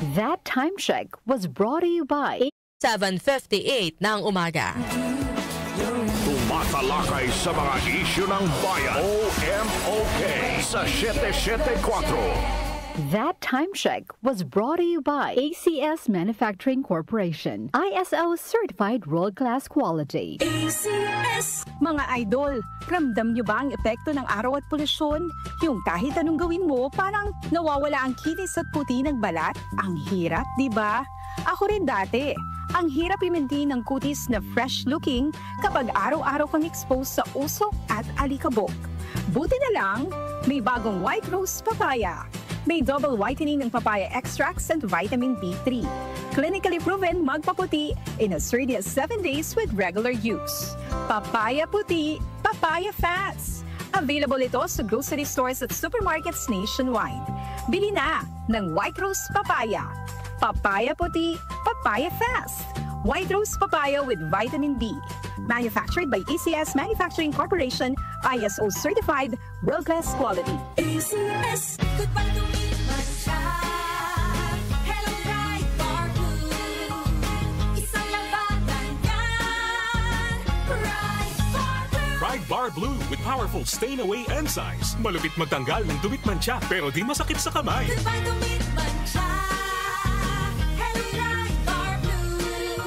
That time check was brought to you by 7:58 ng umaga. Tumatalakay sa mga isyu ng bayan. OMOK sa 774. That time check was brought to you by ACS Manufacturing Corporation, ISO certified world-class quality. ACS! Mga idol, ramdam nyo ba ang epekto ng araw at polusyon? Yung kahit anong gawin mo, parang nawawala ang kinis at puti ng balat? Ang hirap, di ba? Ako rin dati. Ang hirap i-maintain ng kutis na fresh-looking kapag araw-araw kang exposed sa usok at alikabok. Buti na lang, may bagong White Rose Papaya. May double whitening ng papaya extracts and vitamin B3. Clinically proven magpaputi in as early as 7 days with regular use. Papaya puti, papaya fast. Available ito sa grocery stores at supermarkets nationwide. Bili na ng White Rose Papaya. Papaya puti, papaya fast. White Rose Papaya with vitamin B. Manufactured by ACS Manufacturing Corporation, ISO certified, world-class quality. ACS. Goodbye to me, Masya. Hello, bright bar blue. Isang labanan yan. Bright Bar Blue with powerful stain-away enzymes. Malupit magtanggal ng dumit mancha pero di masakit sa kamay. Goodbye to me, Masya. Hello, bright bar blue.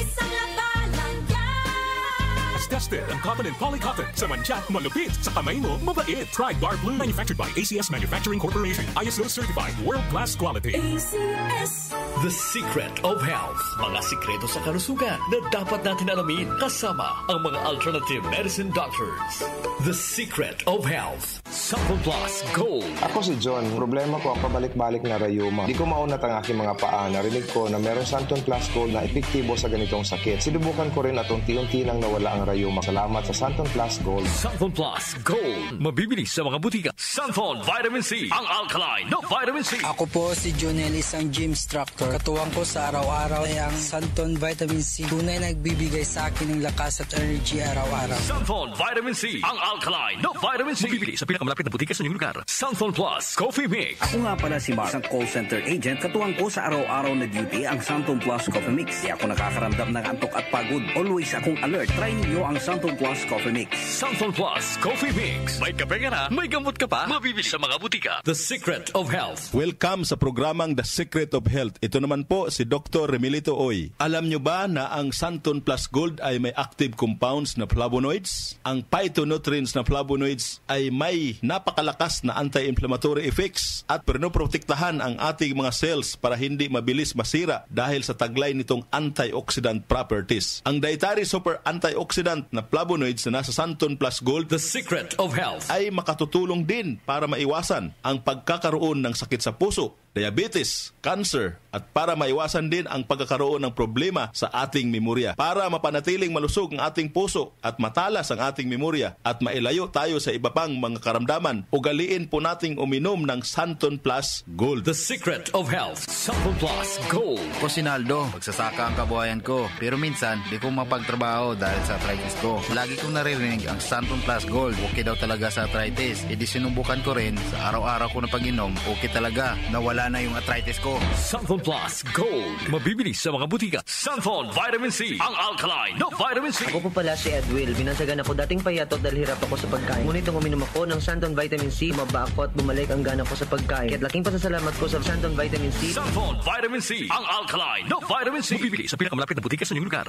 Isang labanan yan. As tested ang cotton and polycotton. Sa mancha, malupit. Sa kamay mo, mabait. Bright Bar Blue. Manufactured by ACS Manufacturing Corporation. ISO certified. World-class quality. ACS. The Secret of Health. Mga sikreto sa kalusugan na dapat natin alamin kasama ang mga alternative medicine doctors. The Secret of Health. Sample Plus Gold. Ako si John. Problema ko ang pabalik-balik na rayuma. Di ko maunat ang aking mga paa. Narinig ko na meron Santon Plus Gold na epektibo sa ganitong sakit. Sinubukan ko rin at unti-unti nang nawala ang rayuma. Salamat sa Santon Plus Gold. Santon Plus Gold. Mabibili sa mga butika. Santon Vitamin C. Ang alkaline na vitamin C. Ako po si Jonel, isang gym instructor. Katuwang ko sa araw-araw ay ang Santon Vitamin C. Tunay nagbibigay sa akin ng lakas at energy araw-araw. Santon Vitamin C. Ang alkaline na vitamin C. Mabibili sa pinakamalapit na butika sa inyong lugar. Santon Plus Coffee Mix. Ako nga pala si Mark, isang call center agent. Katuwang ko sa araw-araw na duty ang Santon Plus Coffee Mix. Di ako nakakaramdam ng antok at pagod. Always akong alert. Try ninyo ang Santon Plus Coffee Mix. Santon Plus Coffee Mix. May kape ka na, may gamot ka pa. Mabibili sa mga butika. The Secret of Health. Welcome sa programang The Secret of Health. Ito naman po si Dr. Remilito Oy. Alam nyo ba na ang Santon Plus Gold ay may active compounds na flavonoids? Ang phytonutrients na flavonoids ay may napakalakas na anti-inflammatory effects at pinoprotektahan ang ating mga cells para hindi mabilis masira dahil sa taglay nitong antioxidant properties. Ang dietary super antioxidant na flavonoids na nasa Santon Plus Gold, The Secret of Health, ay makatutulong din para maiwasan ang pagkakaroon ng sakit sa puso, diabetes, cancer, at para maiwasan din ang pagkakaroon ng problema sa ating memorya. Para mapanatiling malusog ang ating puso at matalas ang ating memorya at mailayo tayo sa iba pang mga karamdaman, ugaliin po nating uminom ng Santon Plus Gold. The Secret of Health. Santon Plus Gold. Ako si Naldo, magsasaka ang kabuhayan ko. Pero minsan, di ko mapagtrabaho dahil sa arthritis ko. Lagi kong naririnig ang Santon Plus Gold. Okay daw talaga sa arthritis. E di sinubukan ko rin. Sa araw-araw ko na pag-inom, okay talaga. Nawala na yung arthritis ko. Santon Plus Gold. Mabibili sa mga butika. Santon Vitamin C. Ang alkaline na vitamin C. Ako po pala si Edwil. Binansagan ako dating payatot dahil hirap ako sa pagkain. Ngunit nung uminom ako ng Santon Vitamin C, maba ako at bumalik ang gana ko sa pagkain. Kaya't laking pasasalamat ko sa Santon Vitamin C. Santon Vitamin C. Ang alkaline na vitamin C. Mabibili sa pinakamalapit na butika sa inyong lugar.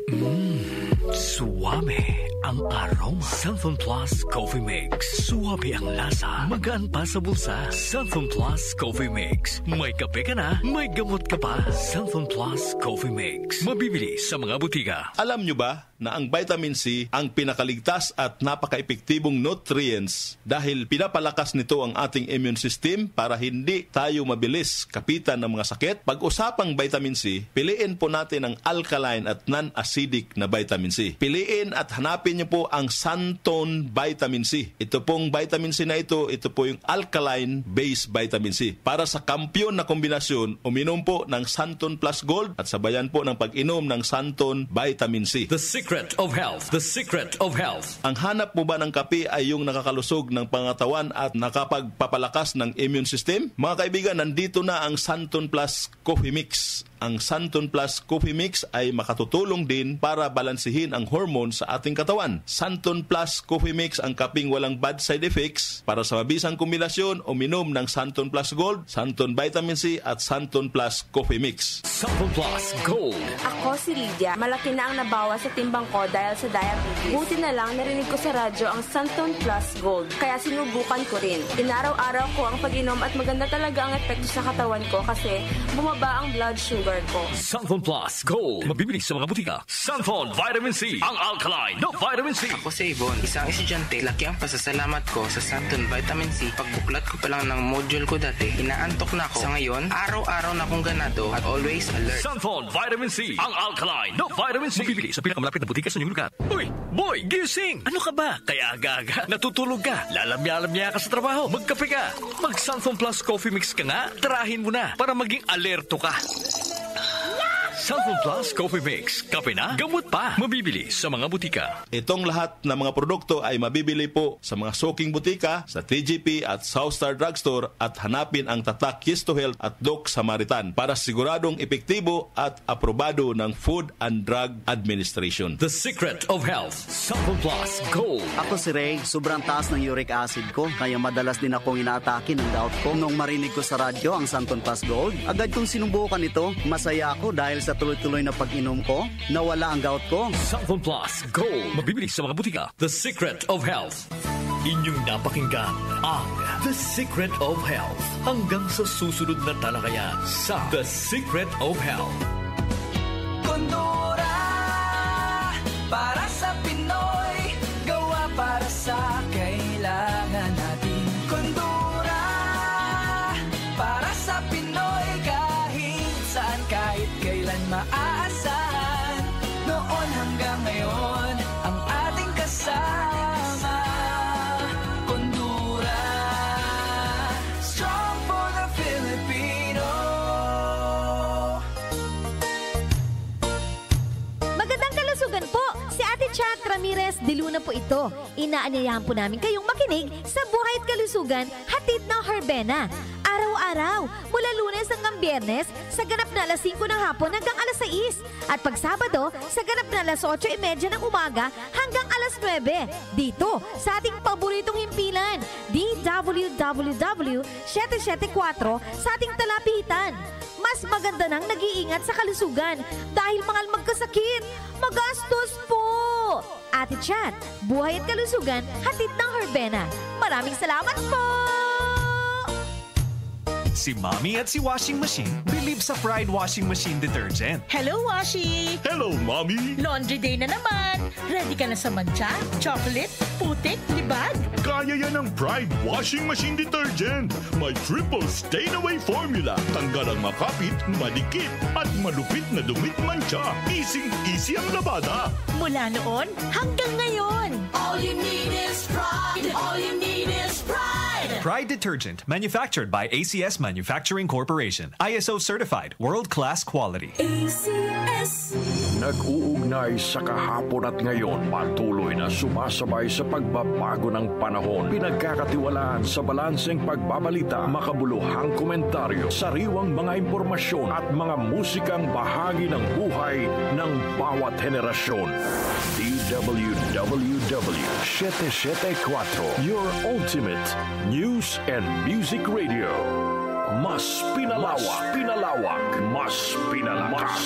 Suwame ang aroma. Santon Plus Coffee Mix. Suwabe ang lasa. Magaan pa sa bulsa. Santon Plus Coffee Mix. May kape ka na, may gamot ka pa. Santon Plus Coffee Mix. Mabibili sa mga butika. Alam nyo ba na ang vitamin C ang pinakaligtas at napaka-epektibong nutrients dahil pinapalakas nito ang ating immune system para hindi tayo mabilis kapitan ng mga sakit? Pag-usapang vitamin C, piliin po natin ang alkaline at non-acidic na vitamin C. C. Piliin at hanapin niyo po ang Santon Vitamin C. Ito pong vitamin C na ito po yung alkaline-based vitamin C. Para sa kampyon na kombinasyon, uminom po ng Santon Plus Gold at sabayan po ng pag-inom ng Santon Vitamin C. The secret of health. The secret of health. Ang hanap mo ba ng kape ay yung nakakalusog ng pangatawan at nakapagpapalakas ng immune system? Mga kaibigan, nandito na ang Santon Plus Coffee Mix. Ang Santon Plus Coffee Mix ay makatutulong din para balansihin ang hormone sa ating katawan. Santon Plus Coffee Mix ang kaping walang bad side effects. Para sa mabisang kombinasyon, uminom ng Santon Plus Gold, Santon Vitamin C at Santon Plus Coffee Mix. Santon Plus Gold. Ako si Lydia. Malaki na ang nabawas sa timbang ko dahil sa diabetes. Buti na lang narinig ko sa radyo ang Santon Plus Gold. Kaya sinubukan ko rin. Inaraw-araw ko ang pag-inom at maganda talaga ang epekto sa katawan ko kasi bumaba ang blood sugar ko. Santon Plus Gold. Mabibili sa mga butika. Santon Vitamin C. Ang alkaline na vitamin C. Ako si Ibon, isang estudyante. Laki ang pasasalamat ko sa Santon Vitamin C. Pagbuklat ko pa lang ng module ko dati, inaantok na ako. Sa ngayon, araw-araw na akong ganado at always alert. Santon Vitamin C. Ang alkaline na vitamin C. Mabibili sa pinakamalapit na butika sa inyong lugar. Uy, boy, gising! Ano ka ba? Kaya aga-aga, natutulog ka. Lalamya-lamya ka sa trabaho. Magkape ka. Mag Santon Plus Coffee Mix ka nga. Tarahin mo na para maging alerto ka. Santon Plus Coffee Mix. Kape na, gamot pa. Mabibili sa mga butika. Itong lahat ng mga produkto ay mabibili po sa mga soking butika, sa TGP at Southstar Drugstore at hanapin ang tatak Yes to Health at Doc Samaritan para siguradong epektibo at aprobado ng Food and Drug Administration. The secret of health. Santon Plus Gold. Ako si Ray, sobrang taas ng uric acid ko kaya madalas din akong inaatake ng gout ko. Nung marinig ko sa radyo ang Santon Plus Gold, agad kong sinubukan ito. Masaya ako dahil sa tuloy-tuloy na pag-inom ko, nawala ang gout ko. Santon Plus Gold. Mabibili sa mga butika. The secret of health. Inyong napakinggan ang The Secret of Health. Hanggang sa susunod na talakayan sa The Secret of Health. Kondora, para sa Pinoy, gawa para sa kailangan natin. Kondora, para sa Pinoy, kahit saan, kahit kailan maaasahan. Noon hanggang ngayon, ang ating kasama. Kondora, strong for the Filipino. Magandang kalusugan po! Si Ate Chat Ramirez de Luna po ito. Inaanyayahan po namin kayong makinig sa Buhay at Kalusugan, hatid ng Herbena. Araw-araw, mula Lunes hanggang Biyernes, sa ganap na alas 5 ng hapon hanggang alas 6. At pag Sabado, sa ganap na alas 8:30 ng umaga hanggang alas 9. Dito, sa ating paboritong himpilan, DWWW 774 sa ating talapitan. Mas maganda nang nag-iingat sa kalusugan dahil mahal magkasakit. Magastos po! Ate Chat, Buhay at Kalusugan, hatid ng Herbena. Maraming salamat po! Si Mommy at si Washing Machine believe sa Pride Washing Machine Detergent. Hello, Washi! Hello, Mommy! Laundry day na naman! Ready ka na sa mancha, chocolate, putik, libag? Kaya yan ang Pride Washing Machine Detergent. May triple stain-away formula. Tanggal ang makapit, madikit, at malupit na dumit mancha. Easy-easy ang labada. Mula noon hanggang ngayon. All you need is pride. All you need is pride. Pride Detergent, manufactured by ACS Manufacturing Corporation. ISO certified, world-class quality. ACS. Nag-uugnay sa kahapon at ngayon, patuloy na sumasabay sa pagbabago ng panahon. Pinagkakatiwalaan sa balanseng pagbabalita, makabuluhang komentaryo, sariwang mga impormasyon at mga musikang bahagi ng buhay ng bawat henerasyon. DWWW 774, your ultimate news and music radio. Mas pinalawak, mas pinalakas.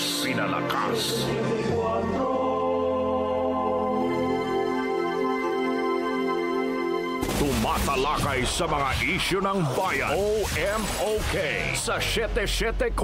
Tumatalakay sa mga isyu ng bayan. OMOK sa 774.